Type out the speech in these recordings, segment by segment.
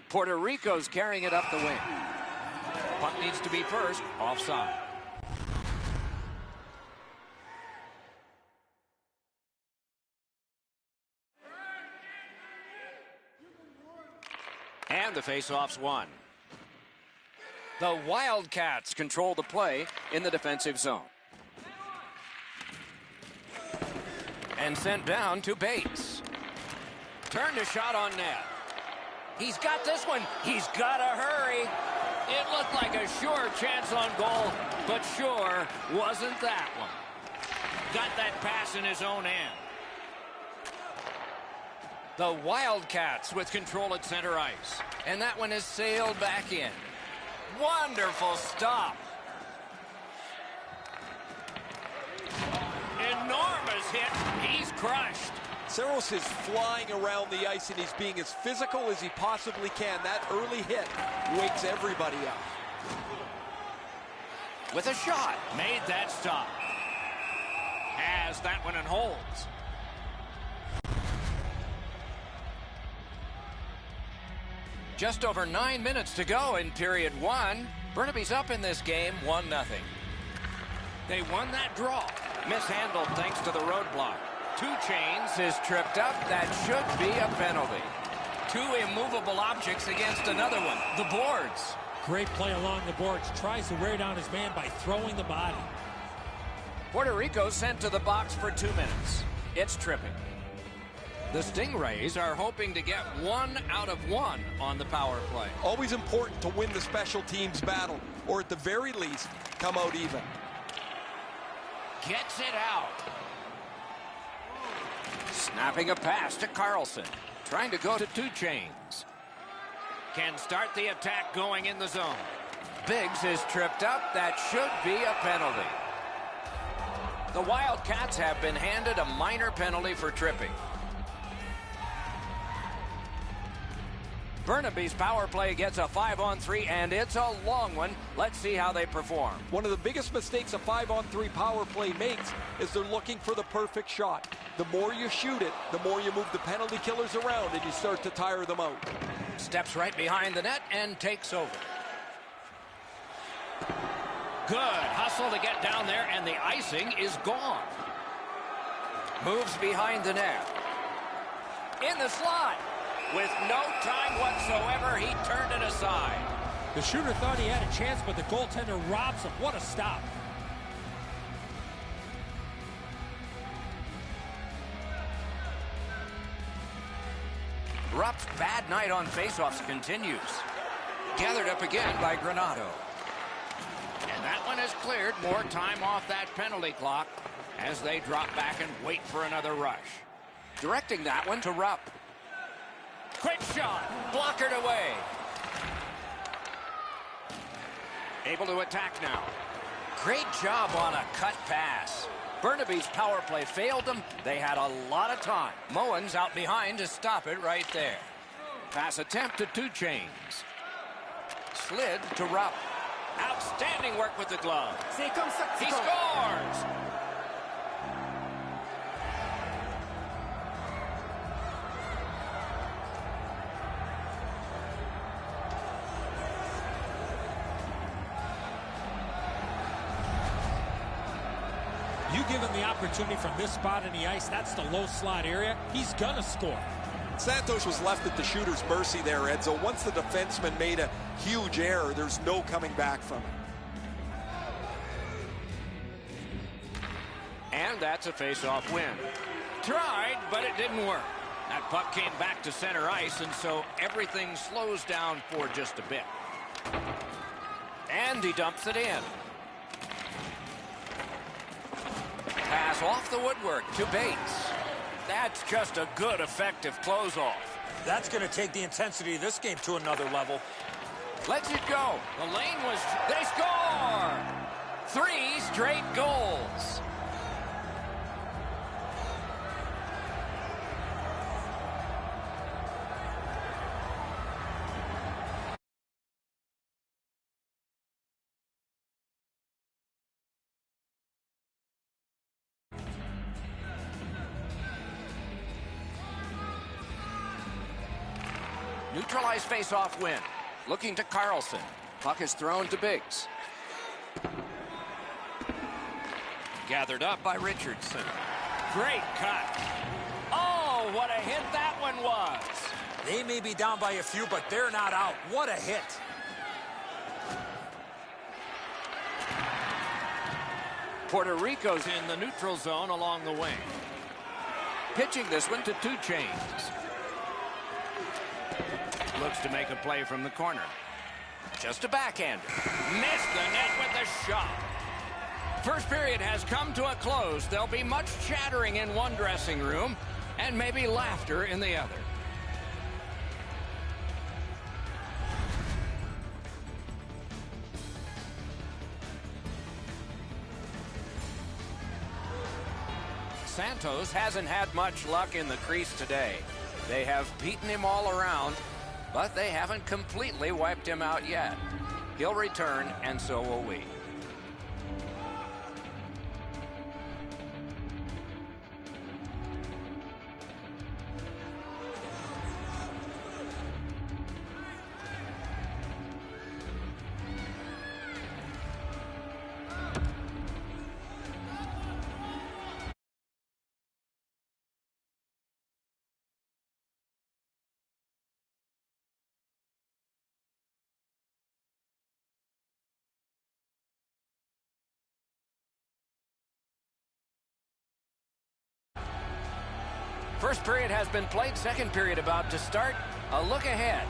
Puerto Rico's carrying it up the wing. Puck needs to be first, offside. And the faceoff's won. The Wildcats control the play in the defensive zone. And sent down to Bates. Turned a shot on net. He's got this one. He's got to hurry. It looked like a sure chance on goal, but sure wasn't that one. Got that pass in his own end. The Wildcats with control at center ice. And that one is sailed back in. Wonderful stop. Enormous hit. He's crushed. Saros is flying around the ice, and he's being as physical as he possibly can. That early hit wakes everybody up. With a shot. Made that stop. Has that one and holds. Just over 9 minutes to go in period one. Burnaby's up in this game, 1-0. They won that draw. Mishandled thanks to the roadblock. Two Chains is tripped up. That should be a penalty. Two immovable objects against another one. The boards. Great play along the boards. Tries to wear down his man by throwing the body. Puerto Rico sent to the box for 2 minutes. It's tripping. The Stingrays are hoping to get 1 out of 1 on the power play. Always important to win the special teams battle, or at the very least, come out even. Gets it out. Snapping a pass to Carlson. Trying to go to Two Chains. Can start the attack going in the zone. Biggs is tripped up. That should be a penalty. The Wildcats have been handed a minor penalty for tripping. Burnaby's power play gets a 5-on-3, and it's a long one. Let's see how they perform. One of the biggest mistakes a 5-on-3 power play makes is they're looking for the perfect shot. The more you shoot it, the more you move the penalty killers around, and you start to tire them out. Steps right behind the net and takes over. Good hustle to get down there, and the icing is gone. Moves behind the net. In the slot. With no time whatsoever, he turned it aside. The shooter thought he had a chance, but the goaltender robs him. What a stop. Rupp's bad night on faceoffs continues. Gathered up again by Granato. And that one is cleared. More time off that penalty clock as they drop back and wait for another rush. Directing that one to Rupp. Quick shot, blockered away. Able to attack now. Great job on a cut pass. Burnaby's power play failed them. They had a lot of time. Moen's out behind to stop it right there. Pass attempt to Two Chains. Slid to Rupp. Outstanding work with the glove. He scores! You give him the opportunity from this spot in the ice, that's the low slot area, he's gonna score. Santos was left at the shooter's mercy there, Edzo. Once the defenseman made a huge error, there's no coming back from it. And that's a face-off win. Tried, but it didn't work. That puck came back to center ice, and so everything slows down for just a bit. And he dumps it in. Pass off the woodwork to Bates. That's just a good, effective close-off. That's going to take the intensity of this game to another level. Lets it go. The lane was... They score! 3 straight goals. Neutralize face-off win. Looking to Carlson. Puck is thrown to Biggs. Gathered up by Richardson. Great cut. Oh, what a hit that one was. They may be down by a few, but they're not out. What a hit. Puerto Rico's in the neutral zone along the wing. Pitching this one to Two Chains. Looks to make a play from the corner. Just a backhander. Missed the net with the shot. First period has come to a close. There'll be much chattering in one dressing room and maybe laughter in the other. Santos hasn't had much luck in the crease today. They have beaten him all around, but they haven't completely wiped him out yet. He'll return, and so will we. First period has been played. Second period about to start. A look ahead.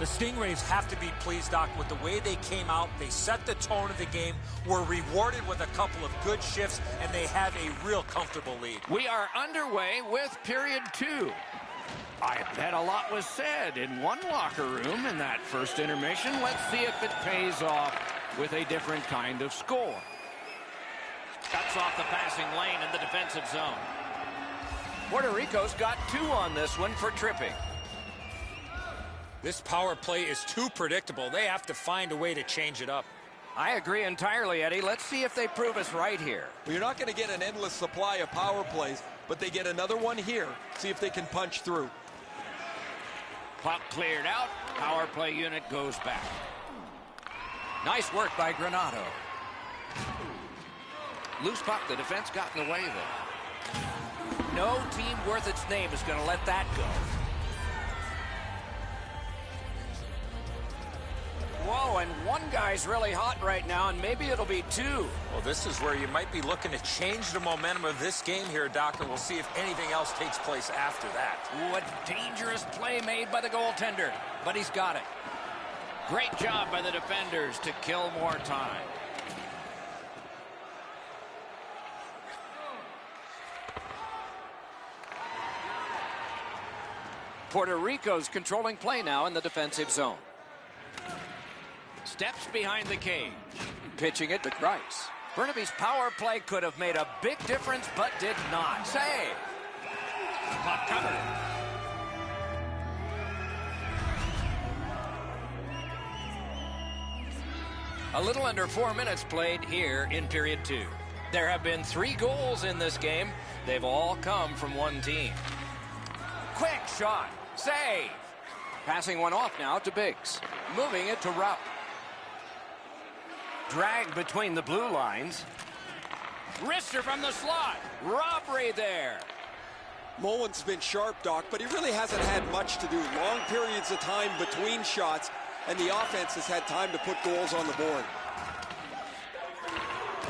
The Stingrays have to be pleased, Doc, with the way they came out. They set the tone of the game, were rewarded with a couple of good shifts, and they have a real comfortable lead. We are underway with period 2. I bet a lot was said in one locker room in that first intermission. Let's see if it pays off with a different kind of score. Cuts off the passing lane in the defensive zone. Puerto Rico's got 2 on this one for tripping. This power play is too predictable. They have to find a way to change it up. I agree entirely, Eddie. Let's see if they prove us right here. Well, you're not going to get an endless supply of power plays, but they get another one here. See if they can punch through. Puck cleared out. Power play unit goes back. Nice work by Granado. Loose puck. The defense got in the way there. No team worth its name is going to let that go. Whoa, and one guy's really hot right now, and maybe it'll be 2. Well, this is where you might be looking to change the momentum of this game here, Doc, and we'll see if anything else takes place after that. What dangerous play made by the goaltender, but he's got it. Great job by the defenders to kill more time. Puerto Rico's controlling play now in the defensive zone. Steps behind the cage. Pitching it to Price. Burnaby's power play could have made a big difference, but did not. Save. Puck covered. A little under 4 minutes played here in period 2. There have been 3 goals in this game. They've all come from one team. Quick shot. Save. Passing one off now to Biggs. Moving it to Rupp. Drag between the blue lines. Wrister from the slot. Robbery there. Mullen's been sharp, Doc, but he really hasn't had much to do. Long periods of time between shots, and the offense has had time to put goals on the board.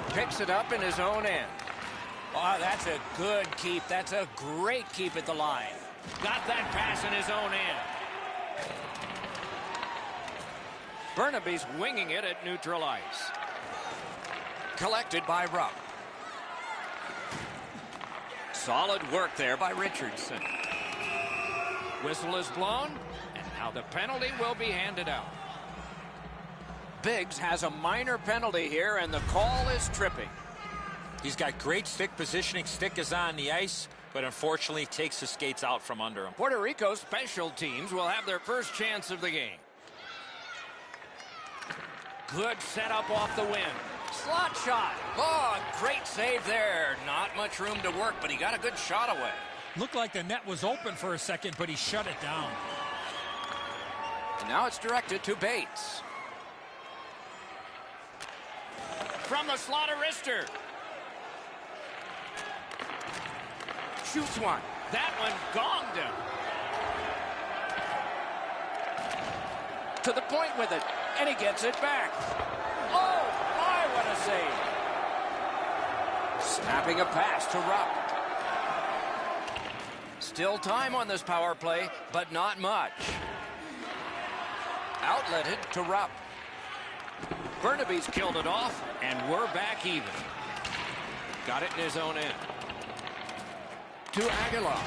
Picks it up in his own end. Oh, that's a good keep. That's a great keep at the line. Got that pass in his own end. Burnaby's winging it at neutral ice. Collected by Rupp. Solid work there by Richardson. Whistle is blown, and now the penalty will be handed out. Biggs has a minor penalty here, and the call is tripping. He's got great stick positioning. Stick is on the ice, but unfortunately takes the skates out from under him. Puerto Rico's special teams will have their first chance of the game. Good setup off the wing. Slot shot. Oh, great save there. Not much room to work, but he got a good shot away. Looked like the net was open for a second, but he shut it down. And now it's directed to Bates. From the slot of wrister. Shoots one. That one gonged him. To the point with it. And he gets it back. Oh, my, what a save. Snapping a pass to Rupp. Still time on this power play, but not much. Outletted to Rupp. Burnaby's killed it off, and we're back even. Got it in his own end. To Aguilar.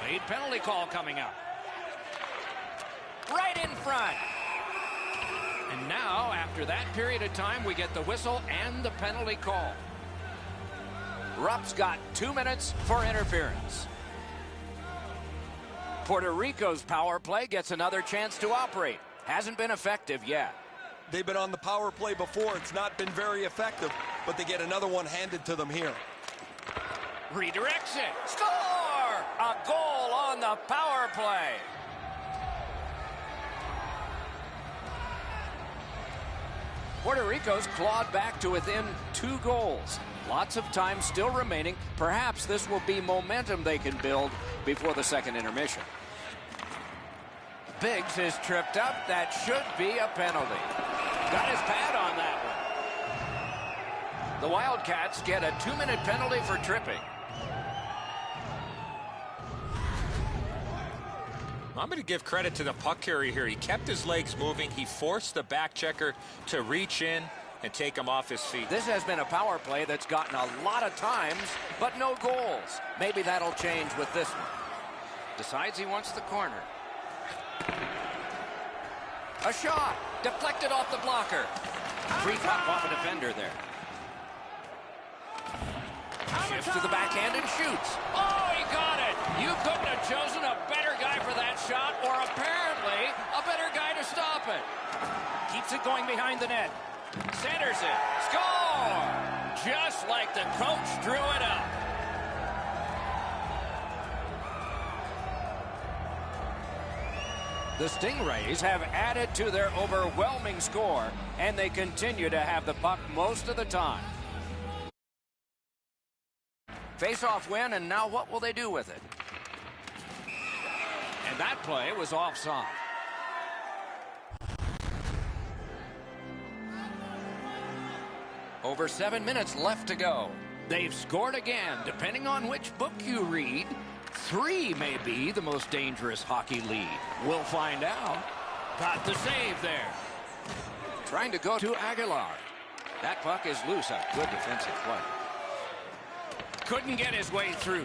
Late penalty call coming up. Right in front. And now, after that period of time, we get the whistle and the penalty call. Rupp's got 2 minutes for interference. Puerto Rico's power play gets another chance to operate. Hasn't been effective yet. They've been on the power play before. It's not been very effective, but they get another one handed to them here. Redirects it. Score! A goal on the power play. Puerto Rico's clawed back to within 2 goals. Lots of time still remaining. Perhaps this will be momentum they can build before the second intermission. Biggs is tripped up. That should be a penalty. Got his pad on that one. The Wildcats get a 2-minute penalty for tripping. I'm going to give credit to the puck carrier here. He kept his legs moving. He forced the back checker to reach in and take him off his feet. This has been a power play that's gotten a lot of times, but no goals. Maybe that'll change with this one. Decides he wants the corner. A shot. Deflected off the blocker. Free puck off a defender there. Shifts to the backhand and shoots. Oh, he got it. You couldn't have chosen a better guy for that shot, or apparently a better guy to stop it. Keeps it going behind the net. Centers it. Score! Just like the coach drew it up. The Stingrays have added to their overwhelming score, and they continue to have the puck most of the time. Face-off win, and now what will they do with it? And that play was offside. Over 7 minutes left to go. They've scored again. Depending on which book you read, 3 may be the most dangerous hockey lead. We'll find out. Got the save there. Trying to go to Aguilar. That puck is loose. A good defensive play. Couldn't get his way through.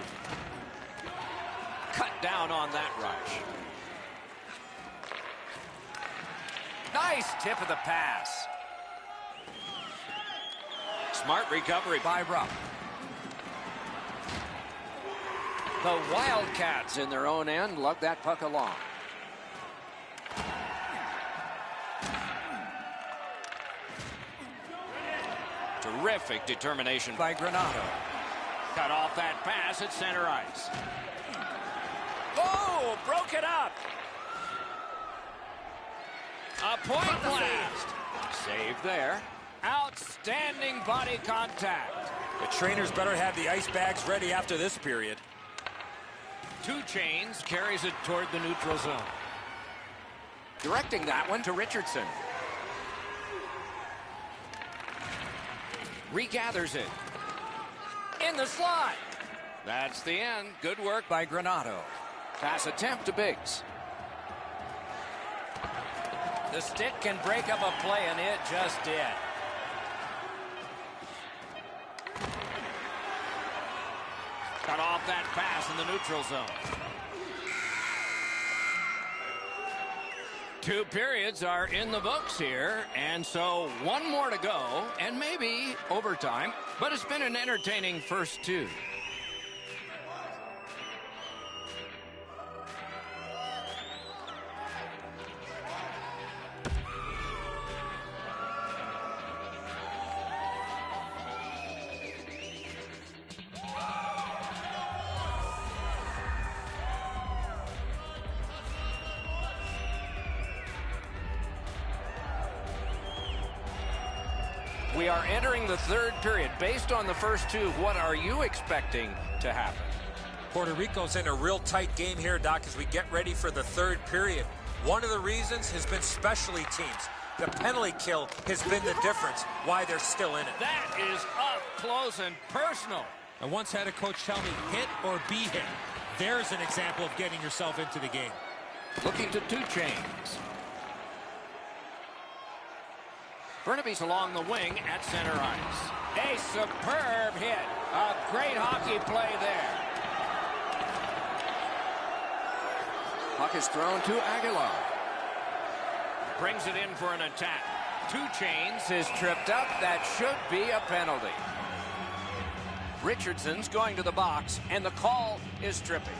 Cut down on that rush. Nice tip of the pass. Smart recovery by Rupp. The Wildcats in their own end lug that puck along. Terrific determination by Granato. Cut off that pass at center ice. Oh, broke it up. A point blast. Save there. Outstanding body contact. The trainers better have the ice bags ready after this period. 2 chains, carries it toward the neutral zone. Directing that one to Richardson. Regathers it. In the slot. That's the end. Good work by Granato. Pass attempt to Biggs. The stick can break up a play, and it just did. Cut off that pass in the neutral zone. 2 periods are in the books here, and so 1 more to go, and maybe overtime, but it's been an entertaining first 2. We are entering the third period. Based on the first two, what are you expecting to happen? Puerto Rico's in a real tight game here, Doc, as we get ready for the third period. One of the reasons has been specialty teams. The penalty kill has been the difference why they're still in it. That is up close and personal. I once had a coach tell me, hit or be hit. There's an example of getting yourself into the game. Looking to 2 Chainz. Burnaby's along the wing at center ice. A superb hit. A great hockey play there. Puck is thrown to Aguilar. Brings it in for an attack. 2 Chainz is tripped up. That should be a penalty. Richardson's going to the box, and the call is tripping.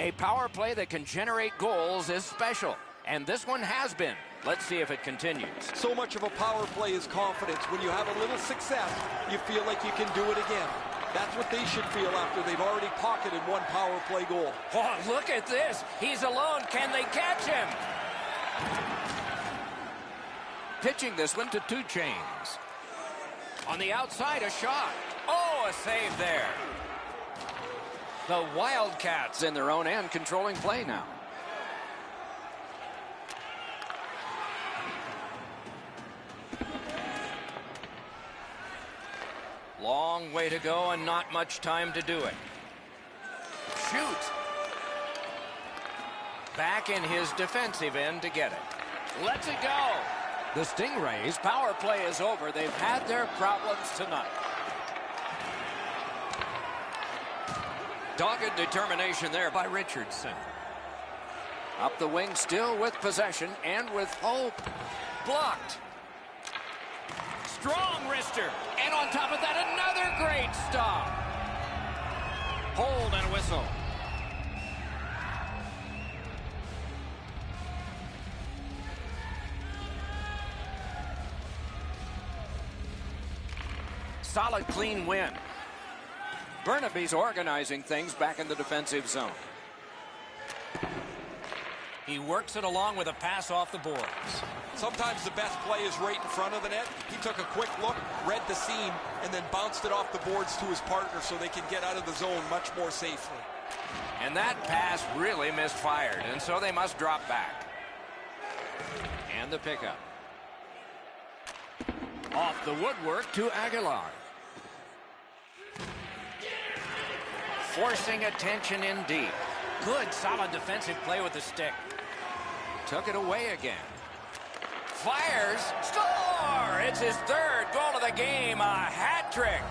A power play that can generate goals is special, and this one has been. Let's see if it continues. So much of a power play is confidence. When you have a little success, you feel like you can do it again. That's what they should feel after they've already pocketed one power play goal. Oh, look at this. He's alone. Can they catch him? Pitching this one to 2 Chainz. On the outside, a shot. Oh, a save there. The Wildcats in their own end controlling play now. Long way to go and not much time to do it. Shoot. Back in his defensive end to get it. Lets it go. The Stingrays' power play is over. They've had their problems tonight. Dogged determination there by Richardson. Up the wing still with possession and with hope. Blocked. Strong wrister. And on top of that, another great stop. Hold and a whistle. Solid, clean win. Burnaby's organizing things back in the defensive zone. He works it along with a pass off the boards. Sometimes the best play is right in front of the net. He took a quick look, read the seam, and then bounced it off the boards to his partner so they can get out of the zone much more safely. And that pass really misfired, and so they must drop back. And the pickup. Off the woodwork to Aguilar. Forcing attention in deep. Good, solid defensive play with the stick. Took it away again. Fires. Score! It's his third goal of the game. A hat trick.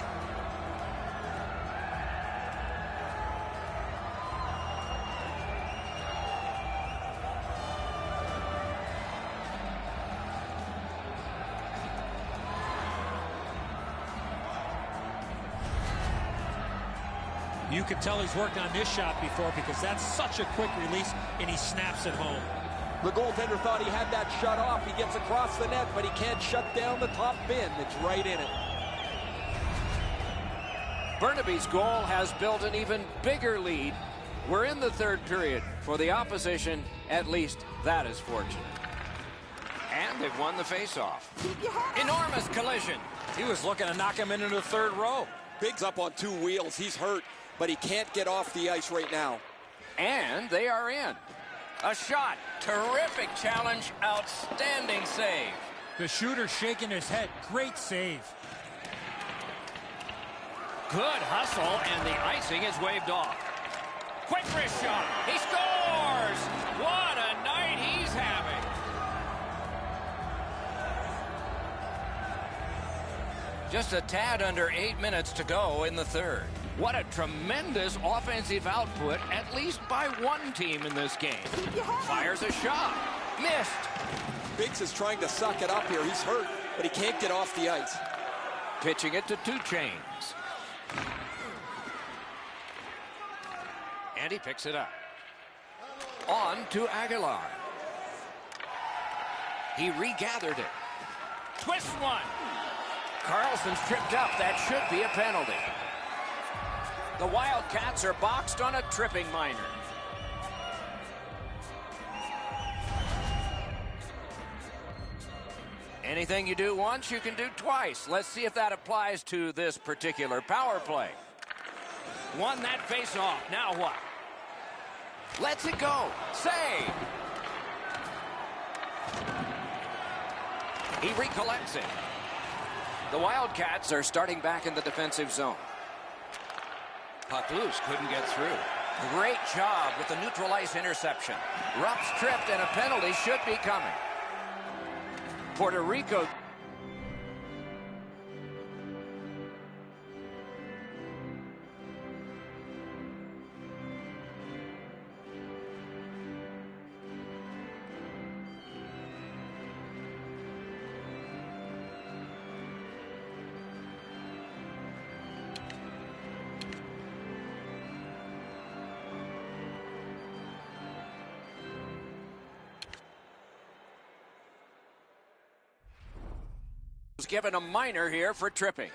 You can tell he's worked on this shot before because that's such a quick release, and he snaps it home. The goaltender thought he had that shut off. He gets across the net, but he can't shut down the top bin. It's right in it. Burnaby's goal has built an even bigger lead. We're in the third period. For the opposition, at least that is fortunate. And they've won the faceoff. Enormous collision. He was looking to knock him into the third row. Big's up on 2 wheels. He's hurt, but he can't get off the ice right now. And they are in. A shot. Terrific challenge. Outstanding save. The shooter shaking his head. Great save. Good hustle, and the icing is waved off. Quick wrist shot. He scores! What a night he's having. Just a tad under 8 minutes to go in the third. What a tremendous offensive output, at least by one team in this game. Fires a shot. Missed. Biggs is trying to suck it up here. He's hurt, but he can't get off the ice. Pitching it to 2 Chainz. And he picks it up. On to Aguilar. He regathered it. Twist one. Carlson's tripped up. That should be a penalty. The Wildcats are boxed on a tripping minor. Anything you do once, you can do twice. Let's see if that applies to this particular power play. Won that face-off. Now what? Lets it go. Save. He recollects it. The Wildcats are starting back in the defensive zone. Puck loose, couldn't get through. Great job with the neutral ice interception. Rupp's tripped and a penalty should be coming. Puerto Rico. Was given a minor here for tripping.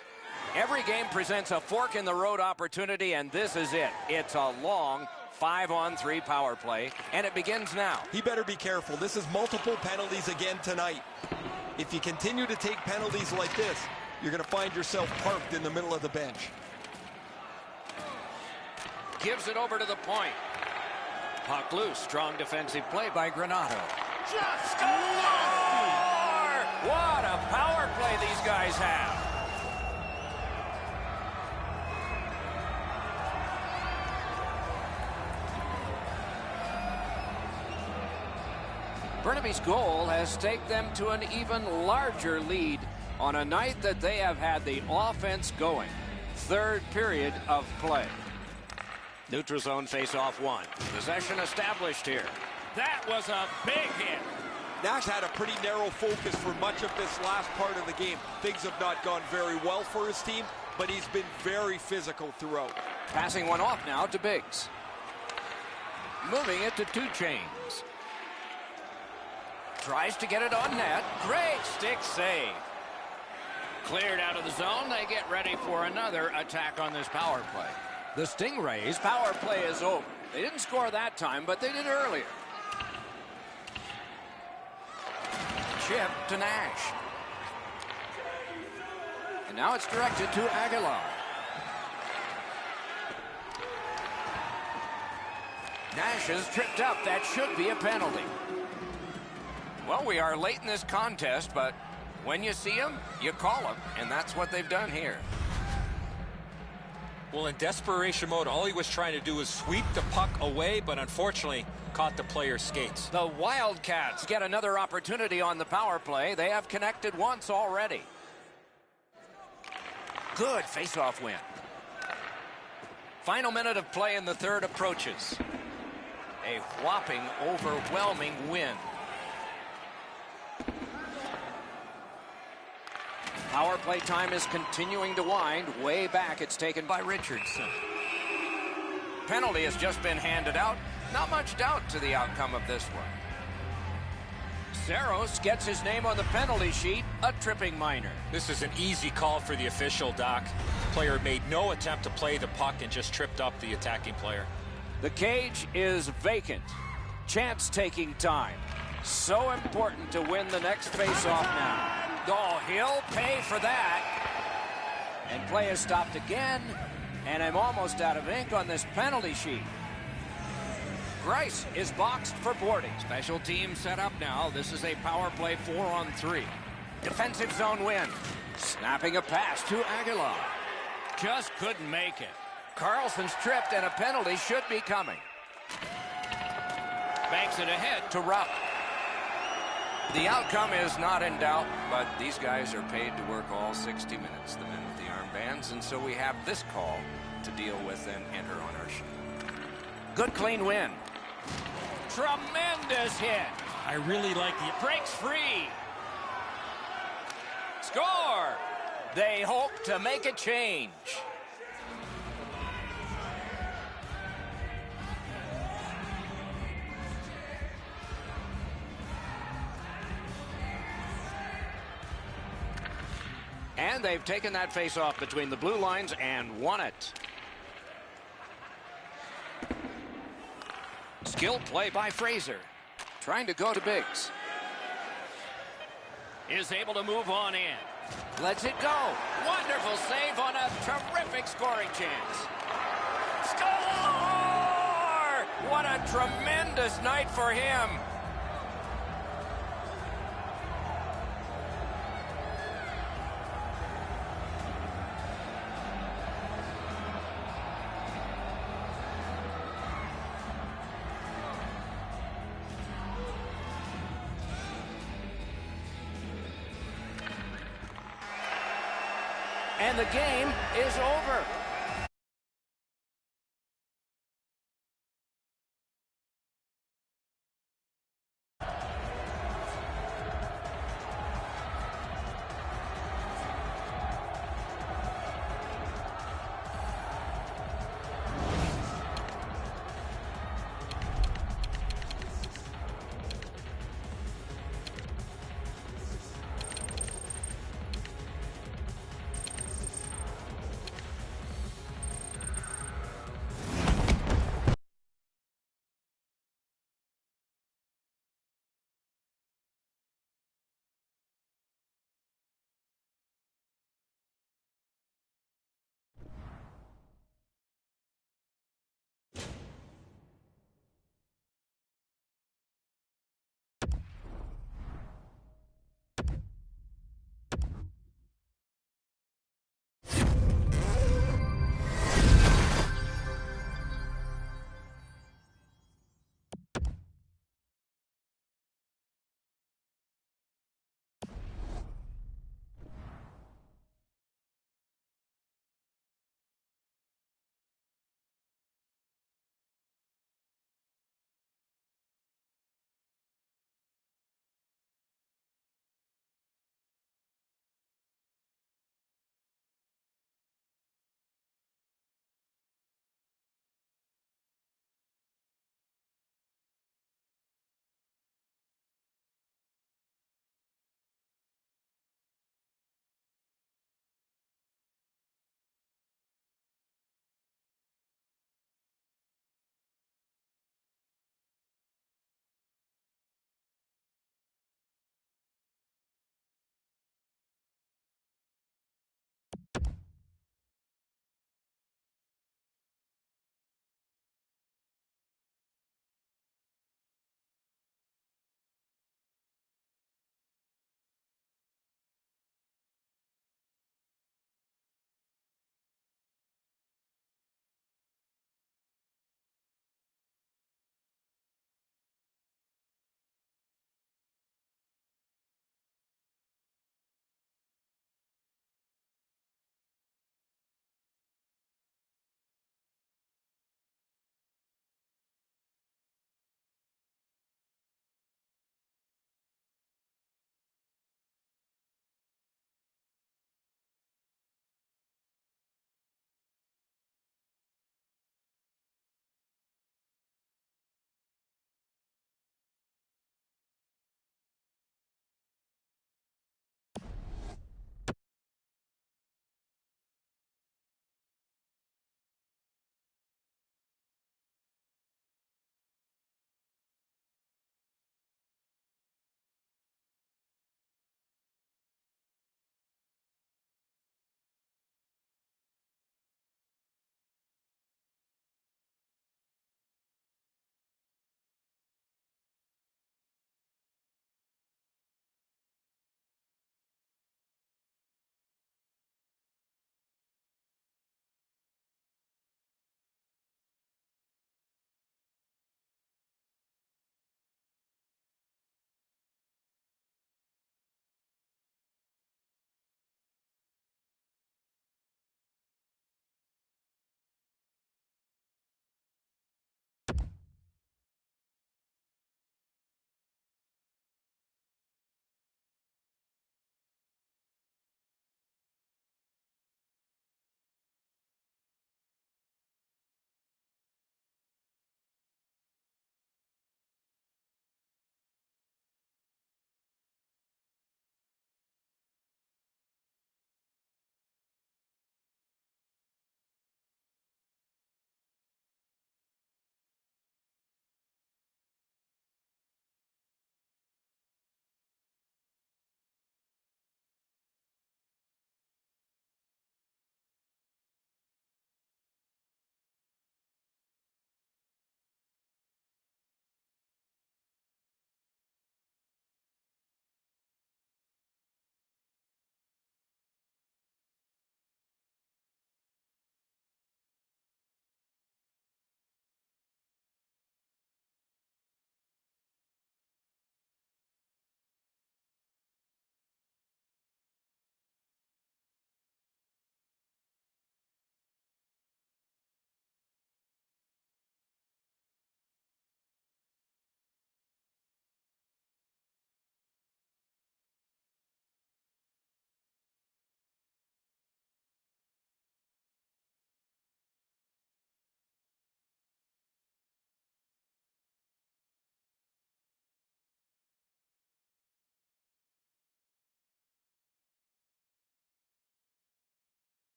Every game presents a fork in the road opportunity, and this is it. It's a long 5-on-3 power play, and it begins now. He better be careful. This is multiple penalties again tonight. If you continue to take penalties like this, you're going to find yourself parked in the middle of the bench. Gives it over to the point. Puck loose. Strong defensive play by Granato. Just score! What a power play these guys have. Burnaby's goal has taken them to an even larger lead on a night that they have had the offense going. Third period of play. Neutral zone face-off one. Possession established here. That was a big hit. Nash had a pretty narrow focus for much of this last part of the game. Things have not gone very well for his team, but he's been very physical throughout. Passing one off now to Biggs. Moving it to Two Chains. Tries to get it on net. Great stick save. Cleared out of the zone. They get ready for another attack on this power play. The Stingrays' power play is over. They didn't score that time, but they did earlier. Chip to Nash. And now it's directed to Aguilar. Nash is tripped up. That should be a penalty. Well, we are late in this contest, but when you see them, you call them, and that's what they've done here. Well, in desperation mode, all he was trying to do was sweep the puck away, but unfortunately caught the player's skates. The Wildcats get another opportunity on the power play. They have connected once already. Good face-off win. Final minute of play in the third approaches. A whopping, overwhelming win. Power play time is continuing to wind. Way back, it's taken by Richardson. Penalty has just been handed out. Not much doubt to the outcome of this one. Saros gets his name on the penalty sheet, a tripping minor. This is an easy call for the official, Doc. The player made no attempt to play the puck and just tripped up the attacking player. The cage is vacant. Chance-taking time. So important to win the next face-off now. Oh, he'll pay for that. And play is stopped again. And I'm almost out of ink on this penalty sheet. Grice is boxed for boarding. Special team set up now. This is a power play 4-on-3. Defensive zone win. Snapping a pass to Aguilar. Just couldn't make it. Carlson's tripped and a penalty should be coming. Banks it ahead to Rupp. The outcome is not in doubt, but these guys are paid to work all 60 minutes, the men with the armbands, and so we have this call to deal with and enter on our sheet. Good clean win. Tremendous hit. I really like the... Breaks free. Score. They hope to make a change. And they've taken that face-off between the blue lines and won it. Skilled play by Fraser. Trying to go to Biggs. is able to move on in. Lets it go. Wonderful save on a terrific scoring chance. Score! What a tremendous night for him. And the game is over.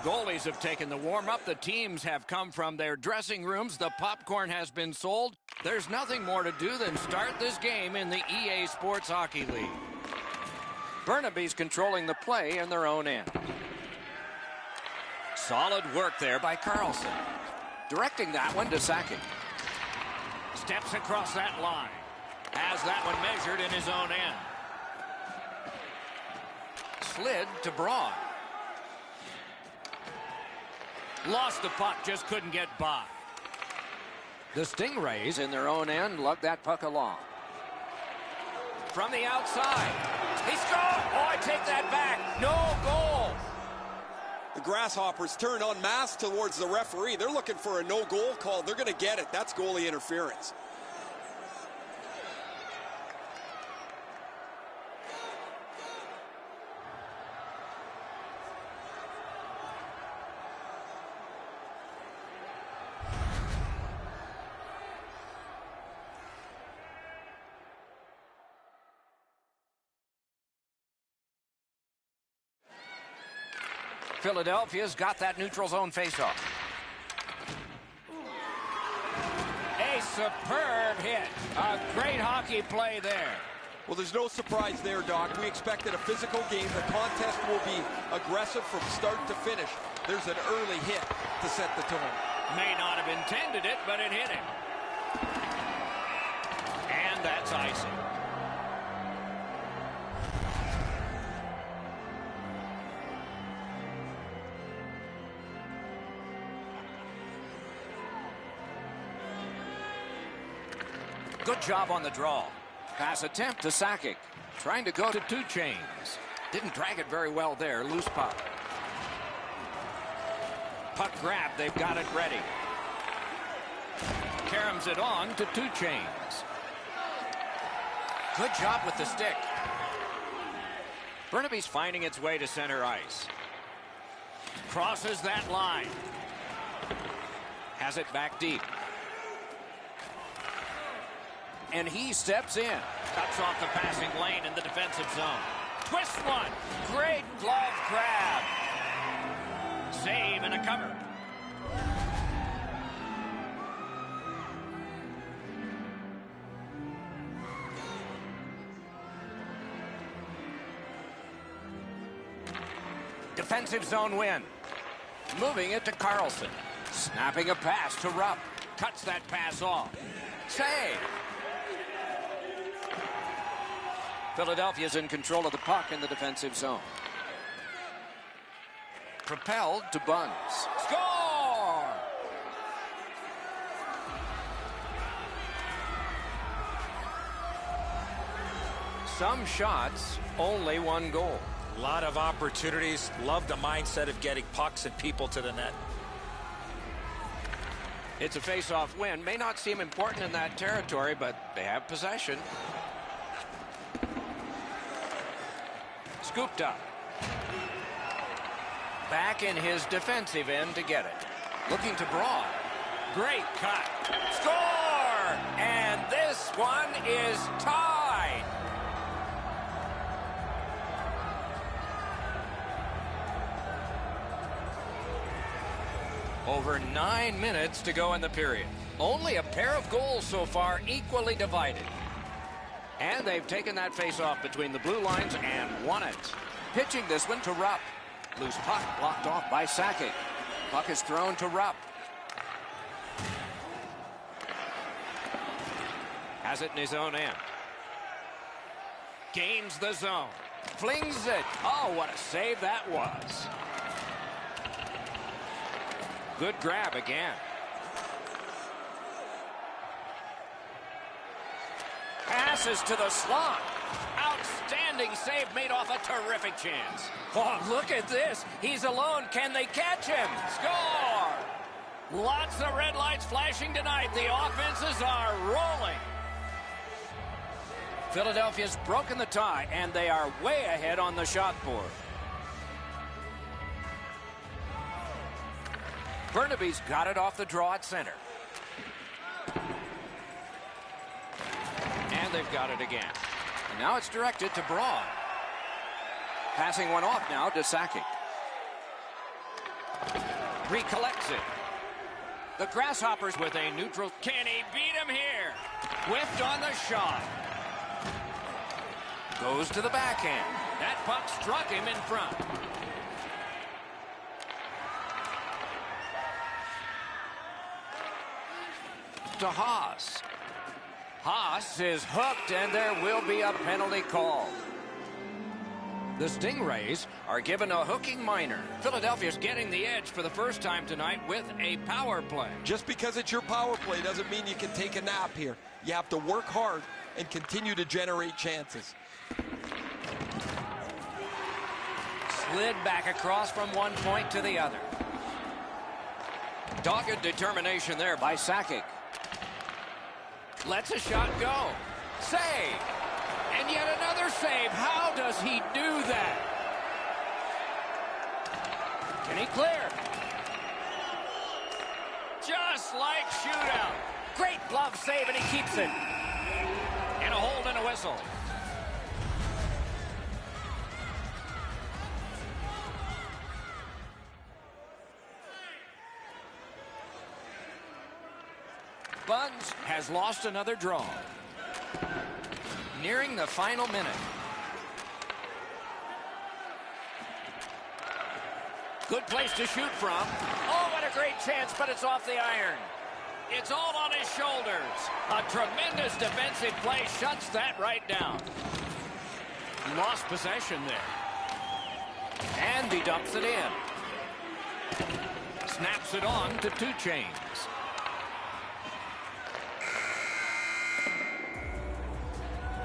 goalies have taken the warm-up. The teams have come from their dressing rooms. The popcorn has been sold. There's nothing more to do than start this game in the EA Sports Hockey League. Burnaby's controlling the play in their own end. Solid work there by Carlson. Directing that one to Sakic. Steps across that line. Has that one measured in his own end. Slid to Braun. Lost the puck, just couldn't get by. The Stingrays in their own end lug that puck along. From the outside. He scored! Oh, I take that back. No goal. The Grasshoppers turn en masse towards the referee. They're looking for a no-goal call. They're going to get it. That's goalie interference. Philadelphia's got that neutral zone faceoff. A superb hit. A great hockey play there. Well, there's no surprise there, Doc. We expected a physical game. The contest will be aggressive from start to finish. There's an early hit to set the tone. May not have intended it, but it hit him. And that's icing. Good job on the draw. Pass attempt to Sakic. Trying to go to two chains. Didn't drag it very well there. Loose puck. Puck grab. They've got it ready. Caroms it on to two chains. Good job with the stick. Burnaby's finding its way to center ice. Crosses that line. Has it back deep. And he steps in. Cuts off the passing lane in the defensive zone. Twist one. Great glove grab. Save and a cover. Defensive zone win. Moving it to Carlson. Snapping a pass to Rupp. Cuts that pass off. Save. Philadelphia's in control of the puck in the defensive zone. Propelled to Buns. Score! Some shots, only one goal. A lot of opportunities. Love the mindset of getting pucks and people to the net. It's a face-off win. May not seem important in that territory, but they have possession. Scooped up. Back in his defensive end to get it. Looking to Braun. Great cut. Score! And this one is tied. Over 9 minutes to go in the period. Only a pair of goals so far, equally divided. And they've taken that face-off between the blue lines and won it. Pitching this one to Rupp. Loose puck blocked off by Sakic. Puck is thrown to Rupp. Has it in his own end. Gains the zone. Flings it. Oh, what a save that was. Good grab again. Passes to the slot. Outstanding save made off a terrific chance. Oh, look at this. He's alone. Can they catch him? Score! Lots of red lights flashing tonight. The offenses are rolling. Philadelphia's broken the tie, and they are way ahead on the shot board. Burnaby's got it off the draw at center. And they've got it again. And now it's directed to Braun. Passing one off now to Sakic. Recollects it. The Grasshoppers with a neutral. Can he beat him here? Whiffed on the shot. Goes to the backhand. That puck struck him in front. To Haas. Haas is hooked, and there will be a penalty call. The Stingrays are given a hooking minor. Philadelphia's getting the edge for the first time tonight with a power play. Just because it's your power play doesn't mean you can take a nap here. You have to work hard and continue to generate chances. Slid back across from one point to the other. Dogged determination there by Sakic. Lets a shot go. Save. And yet another save. How does he do that? Can he clear? Just like shootout. Great glove save, and he keeps it. And a hold and a whistle. Buns has lost another draw. Nearing the final minute. Good place to shoot from. Oh, what a great chance, but it's off the iron. It's all on his shoulders. A tremendous defensive play shuts that right down. Lost possession there. And he dumps it in. Snaps it on to Two Chains.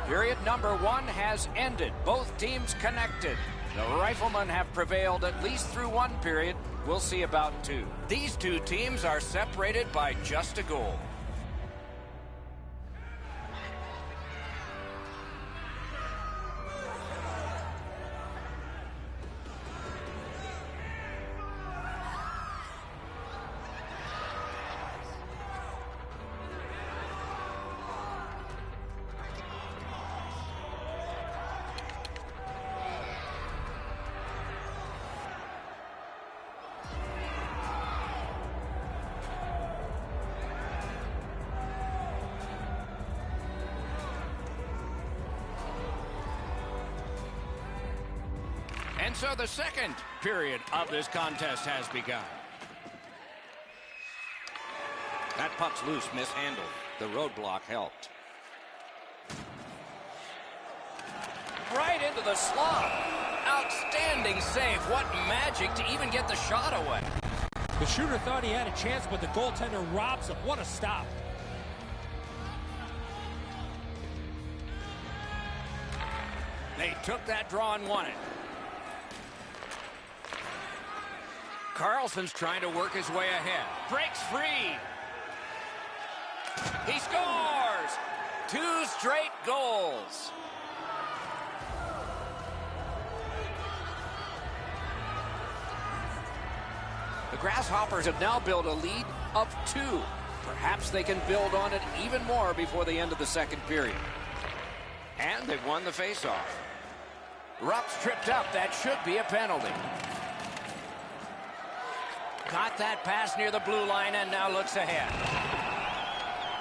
Period number 1 has ended. Both teams connected. The Riflemen have prevailed at least through one period. We'll see about 2. These two teams are separated by just a goal. And so the second period of this contest has begun. That puck's loose, mishandled. The roadblock helped. Right into the slot. Outstanding save. What magic to even get the shot away. The shooter thought he had a chance, but the goaltender robs him. What a stop. They took that draw and won it. Carlson's trying to work his way ahead. Breaks free. He scores! 2 straight goals. The Grasshoppers have now built a lead of 2. Perhaps they can build on it even more before the end of the second period. And they've won the faceoff. Rupp's tripped up. That should be a penalty. Got that pass near the blue line and now looks ahead.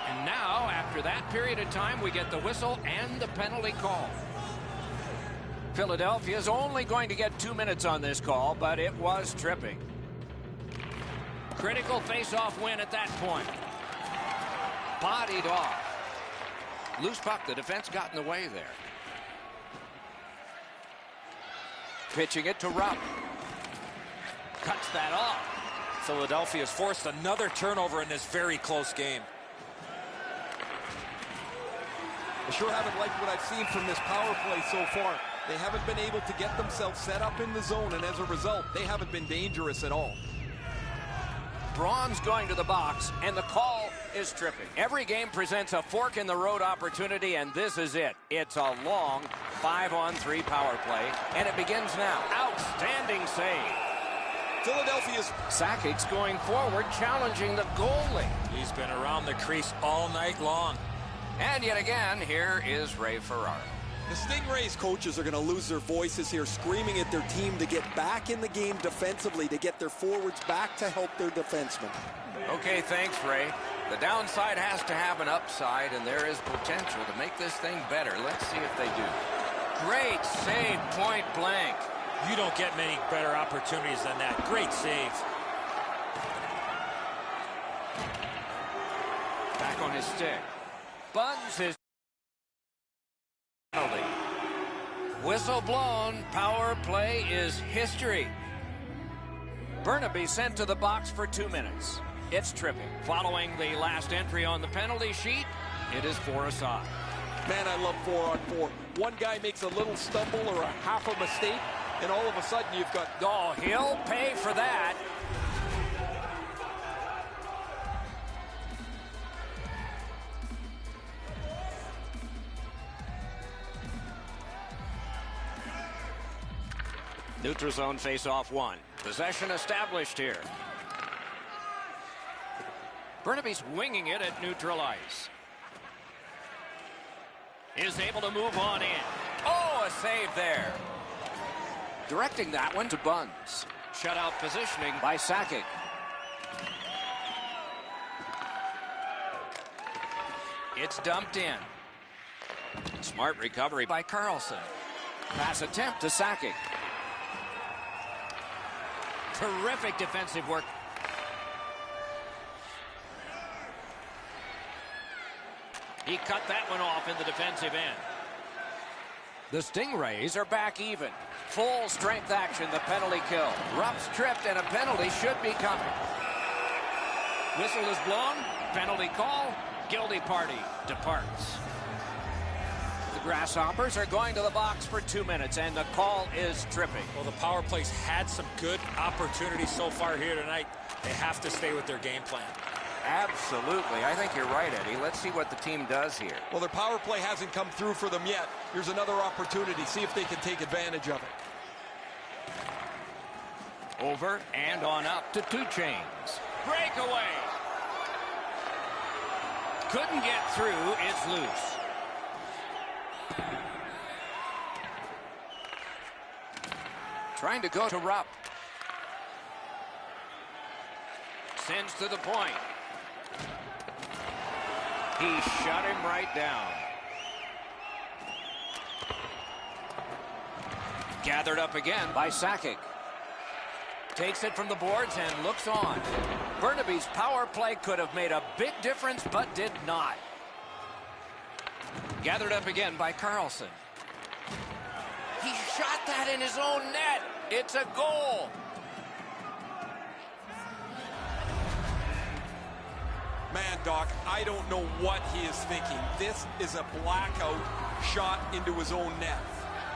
And now, after that period of time, we get the whistle and the penalty call. Philadelphia's only going to get 2 minutes on this call, but it was tripping. Critical face-off win at that point. Bodied off. Loose puck, the defense got in the way there. Pitching it to Rupp. Cuts that off. Philadelphia's forced another turnover in this very close game. I sure haven't liked what I've seen from this power play so far. They haven't been able to get themselves set up in the zone, and as a result, they haven't been dangerous at all. Braun's going to the box, and the call is tripping. Every game presents a fork-in-the-road opportunity, and this is it. It's a long 5-on-3 power play, and it begins now. Outstanding save. Philadelphia's Sakic's going forward, challenging the goalie. He's been around the crease all night long. And yet again, here is Ray Ferraro. The Stingrays coaches are going to lose their voices here, screaming at their team to get back in the game defensively, to get their forwards back to help their defensemen. Okay, thanks, Ray. The downside has to have an upside, and there is potential to make this thing better. Let's see if they do. Great save, point blank. You don't get many better opportunities than that. Great save. Back on his stick. Buns his penalty. Whistle blown. Power play is history. Burnaby sent to the box for 2 minutes. It's tripping. Following the last entry on the penalty sheet, it is 4 aside. Man, I love 4-on-4. One guy makes a little stumble or a half a mistake, and all of a sudden you've got... Oh, he'll pay for that. Neutral zone face-off 1. Possession established here. Burnaby's winging it at neutral ice. Is able to move on in. Oh, a save there. Directing that one to Buns. Shutout positioning by Sakic. It's dumped in. Smart recovery by Carlson. Pass attempt to Sakic. Terrific defensive work. He cut that one off in the defensive end. The Stingrays are back even. Full strength action, the penalty kill. Rupp's tripped and a penalty should be coming. Whistle is blown. Penalty call. Guilty party departs. The Grasshoppers are going to the box for 2 minutes, and the call is tripping. Well, the power play's had some good opportunities so far here tonight. They have to stay with their game plan. Absolutely. I think you're right, Eddie. Let's see what the team does here. Well, their power play hasn't come through for them yet. Here's another opportunity. See if they can take advantage of it. Over and on up to 2 chains. Breakaway. Couldn't get through. It's loose. Trying to go to Rupp. Sends to the point. He shut him right down. Gathered up again by Sakic. Takes it from the boards and looks on. Burnaby's power play could have made a big difference, but did not. Gathered up again by Carlson. He shot that in his own net. It's a goal. Man, Doc, I don't know what he is thinking. This is a blackout shot into his own net.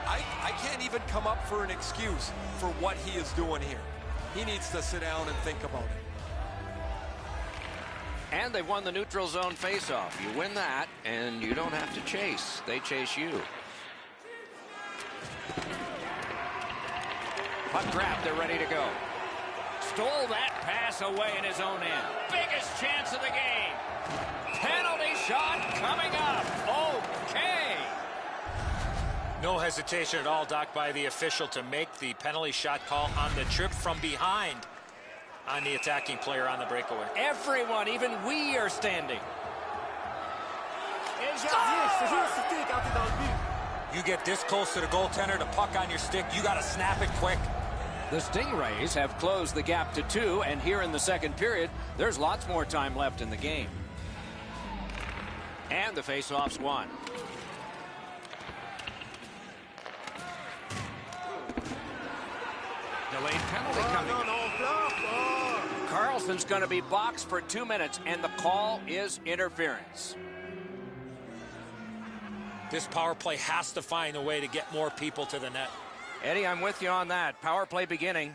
I can't even come up for an excuse for what he is doing here. He needs to sit down and think about it. And they've won the neutral zone faceoff. You win that, and you don't have to chase. They chase you. Puck grab, they're ready to go. Stole that pass away in his own end. Biggest chance of the game. Penalty shot coming up. Okay. No hesitation at all, Doc, by the official to make the penalty shot call on the trip from behind on the attacking player on the breakaway. Everyone, even we, are standing. You get this close to the goaltender, the puck on your stick, you got to snap it quick. The Stingrays have closed the gap to 2, and here in the second period, there's lots more time left in the game. And the faceoff's won. Delayed penalty coming. Carlson's going to be boxed for 2 minutes, and the call is interference. This power play has to find a way to get more people to the net. Eddie, I'm with you on that. Power play beginning.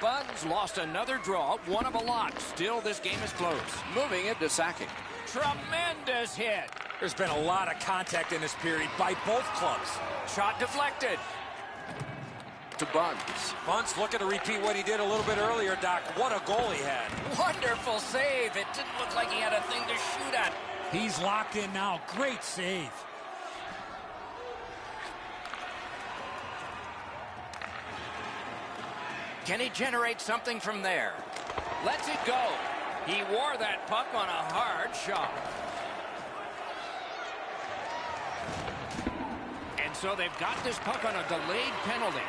Buns lost another draw, one of a lot. Still, this game is close. Moving it to Sakic. Tremendous hit. There's been a lot of contact in this period by both clubs. Shot deflected. To Buns. Buns looking to repeat what he did a little bit earlier, Doc. What a goal he had. Wonderful save. It didn't look like he had a thing to shoot at. He's locked in now. Great save. Can he generate something from there? Lets it go. He wore that puck on a hard shot. And so they've got this puck on a delayed penalty.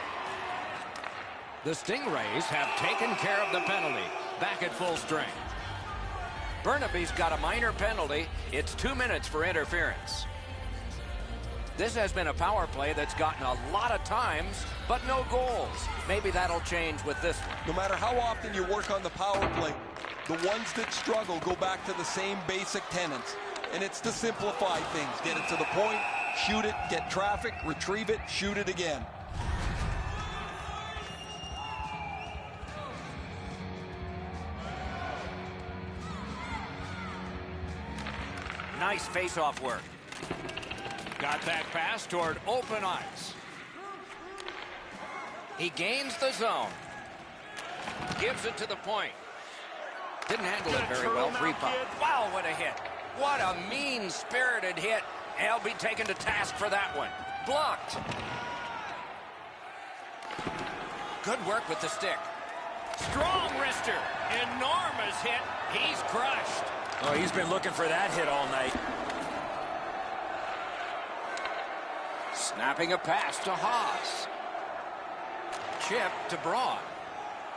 The Stingrays have taken care of the penalty. Back at full strength. Burnaby's got a minor penalty. It's 2 minutes for interference. This has been a power play that's gotten a lot of times, but no goals. Maybe that'll change with this one. No matter how often you work on the power play, the ones that struggle go back to the same basic tenets. And it's to simplify things. Get it to the point, shoot it, get traffic, retrieve it, shoot it again. Nice face-off work. Got that pass toward open ice. He gains the zone. Gives it to the point. Didn't handle it very well. Free puck. Wow, what a hit. What a mean-spirited hit. He'll be taken to task for that one. Blocked. Good work with the stick. Strong wrister. Enormous hit. He's crushed. Oh, he's been looking for that hit all night. Snapping a pass to Haas. Chip to Braun.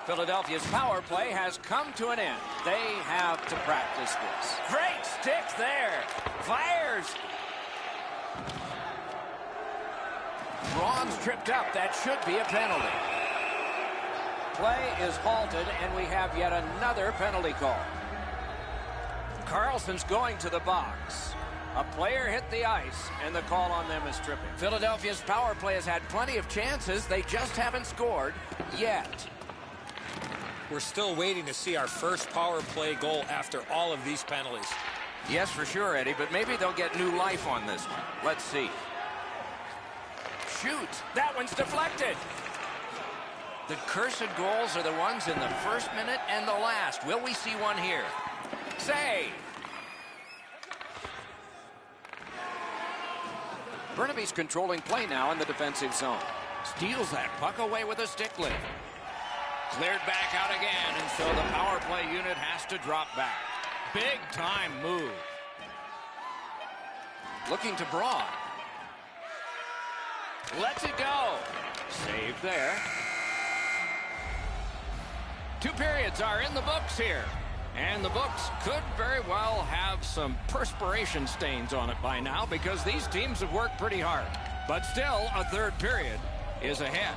Philadelphia's power play has come to an end. They have to practice this. Great stick there. Fires. Braun's tripped up. That should be a penalty. Play is halted, and we have yet another penalty call. Carlson's going to the box. A player hit the ice, and the call on them is tripping. Philadelphia's power play has had plenty of chances. They just haven't scored yet. We're still waiting to see our first power play goal after all of these penalties. Yes, for sure, Eddie, but maybe they'll get new life on this one. Let's see. Shoot! That one's deflected! The cursed goals are the ones in the first minute and the last. Will we see one here? Save! Burnaby's controlling play now in the defensive zone. Steals that puck away with a stick lift. Cleared back out again, and so the power play unit has to drop back. Big time move. Looking to Braun. Lets it go. Save there. 2 periods are in the books here. And the books could very well have some perspiration stains on it by now because these teams have worked pretty hard. But still, a third period is ahead.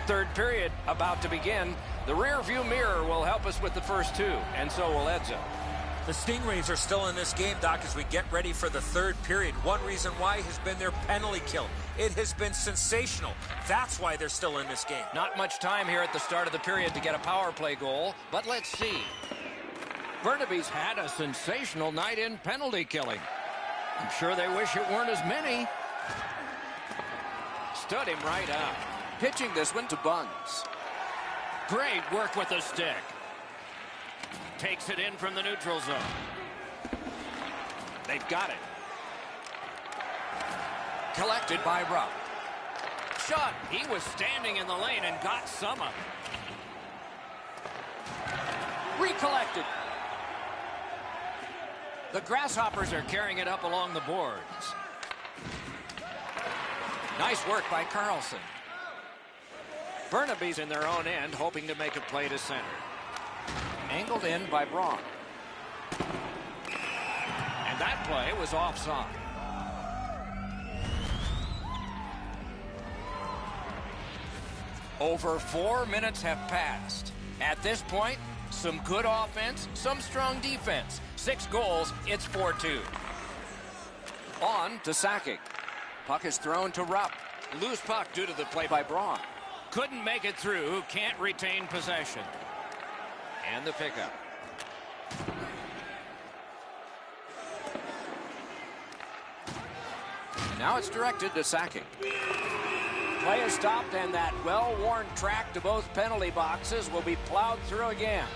Third period about to begin. The rear view mirror will help us with the first 2, and so will Edzo. The Stingrays are still in this game, Doc, as we get ready for the third period. One reason why has been their penalty kill. It has been sensational. That's why they're still in this game. Not much time here at the start of the period to get a power play goal, but let's see. Burnaby's had a sensational night in penalty killing. I'm sure they wish it weren't as many. Stood him right up. Pitching this one to Buns. Great work with the stick. Takes it in from the neutral zone. They've got it. Collected by Rupp. Shot. He was standing in the lane and got some of it. Recollected. The Grasshoppers are carrying it up along the boards. Nice work by Carlson. Burnaby's in their own end, hoping to make a play to center. Angled in by Braun. And that play was offside. Over 4 minutes have passed. At this point, some good offense, some strong defense. 6 goals, it's 4-2. On to Sakic. Puck is thrown to Rupp. Loose puck due to the play by Braun. Couldn't make it through, can't retain possession. And the pickup. Now it's directed to Sakic. Play is stopped, and that well-worn track to both penalty boxes will be plowed through again.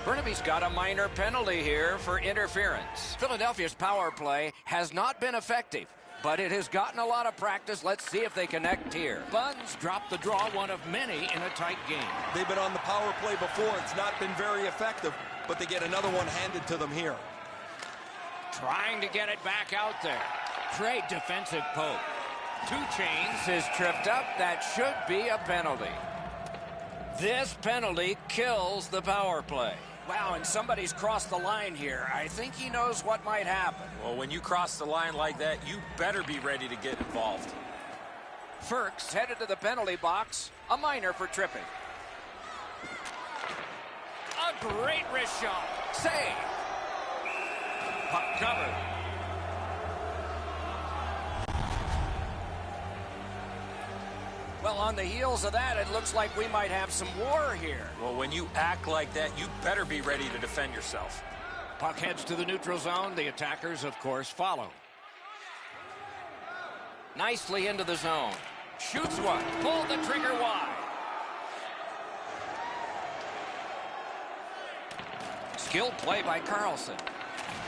Burnaby's got a minor penalty here for interference. Philadelphia's power play has not been effective, but it has gotten a lot of practice. Let's see if they connect here. Buns dropped the draw, one of many in a tight game. They've been on the power play before. It's not been very effective, but they get another one handed to them here. Trying to get it back out there. Great defensive poke. 2 Chainz is tripped up. That should be a penalty. This penalty kills the power play. Wow, and somebody's crossed the line here. I think he knows what might happen. Well, when you cross the line like that, you better be ready to get involved. Ferks headed to the penalty box. A minor for tripping. A great wrist shot. Save. Puck covered. Well, on the heels of that, it looks like we might have some war here. Well, when you act like that, you better be ready to defend yourself. Puck heads to the neutral zone. The attackers, of course, follow. Nicely into the zone. Shoots one. Pull the trigger wide. Skilled play by Carlson.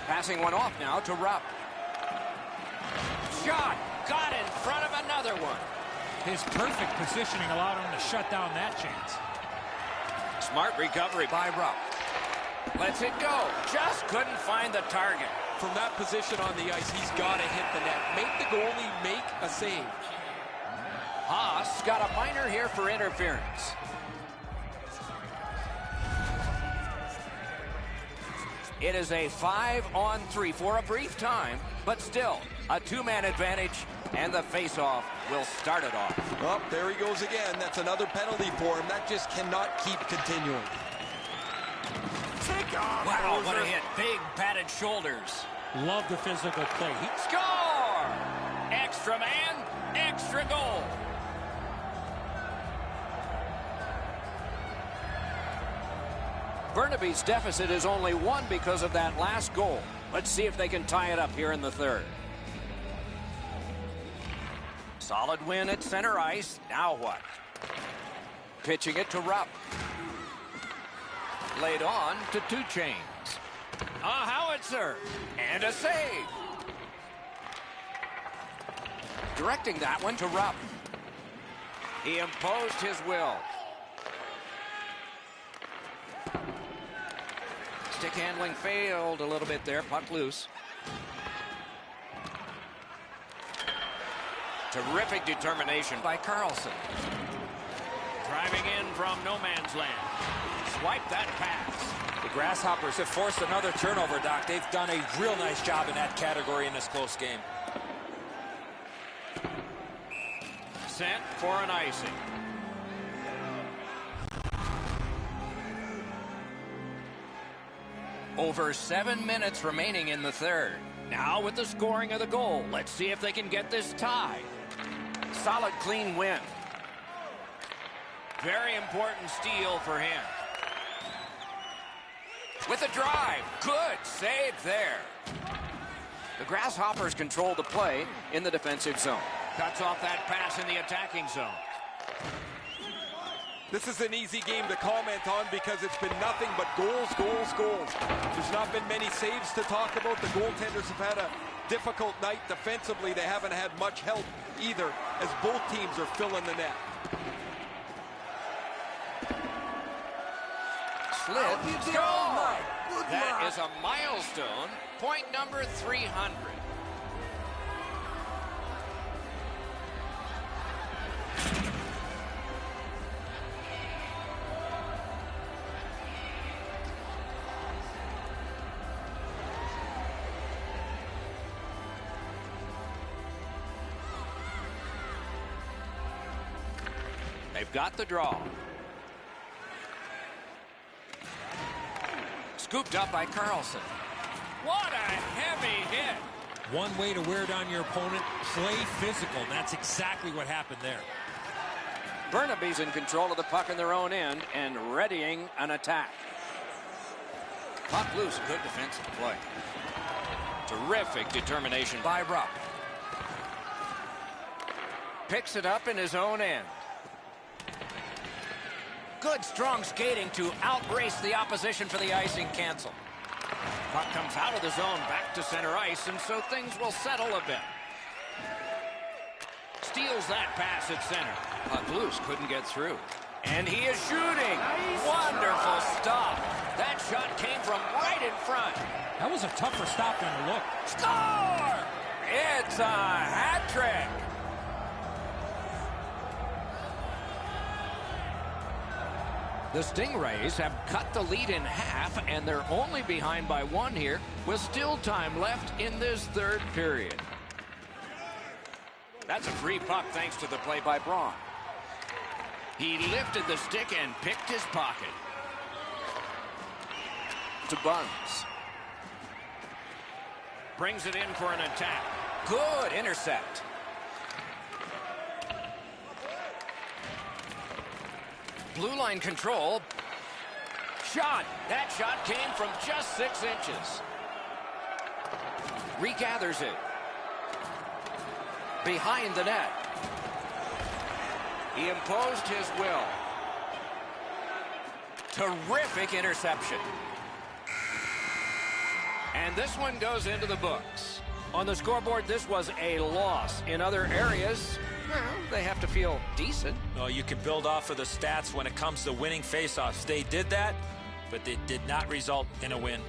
Passing one off now to Rupp. Shot. Got in front of another one. His perfect positioning allowed him to shut down that chance. Smart recovery by Rupp. Lets it go. Just couldn't find the target. From that position on the ice, he's got to hit the net. Make the goalie make a save. Haas got a minor here for interference. It is a 5-on-3 for a brief time, but still a 2-man advantage, and the face-off will start it off. Oh, there he goes again. That's another penalty for him. That just cannot keep continuing. Wow, what a hit. Big padded shoulders. Love the physical play. Score! Extra man, extra goal. Burnaby's deficit is only 1 because of that last goal. Let's see if they can tie it up here in the third. Solid win at center ice. Now what? Pitching it to Rupp. Laid on to 2 Chainz. A howitzer. And a save. Directing that one to Rupp. He imposed his will. Stick handling failed a little bit there. Puck loose. Terrific determination by Carlson. Driving in from no man's land. Swipe that pass. The Grasshoppers have forced another turnover, Doc. They've done a real nice job in that category in this close game. Sent for an icing. Over 7 minutes remaining in the third. Now with the scoring of the goal, let's see if they can get this tie. Solid, clean win. Very important steal for him. With a drive. Good save there. The Grasshoppers control the play in the defensive zone. Cuts off that pass in the attacking zone. This is an easy game to comment on because it's been nothing but goals, goals, goals. There's not been many saves to talk about. The goaltenders have had a difficult night defensively. They haven't had much help either as both teams are filling the net. Slid. Score! That is a milestone. Point number 300. They've got the draw. Scooped up by Carlson. What a heavy hit. One way to wear down your opponent, play physical. And that's exactly what happened there. Burnaby's in control of the puck in their own end and readying an attack. Puck loose. Good defensive play. Terrific determination by Rupp. picks it up in his own end. Good strong skating to outrace the opposition for the icing cancel. Puck comes out of the zone back to center ice, and so things will settle a bit. Steals that pass at center. Puck loose, couldn't get through. And he is shooting. Nice. Wonderful stop. That shot came from right in front. That was a tougher stop than it looked. Score! It's a hat trick. The Stingrays have cut the lead in half, and they're only behind by 1 here, with still time left in this third period. That's a free puck thanks to the play by Braun. He lifted the stick and picked his pocket. To Buns. Brings it in for an attack. Good intercept. Blue line control. Shot. That shot came from just 6 inches. Regathers it. Behind the net. He imposed his will. Terrific interception. And this one goes into the books. On the scoreboard, this was a loss. In other areas, well, they have to feel decent. Well, you can build off of the stats when it comes to winning faceoffs. They did that, but it did not result in a win.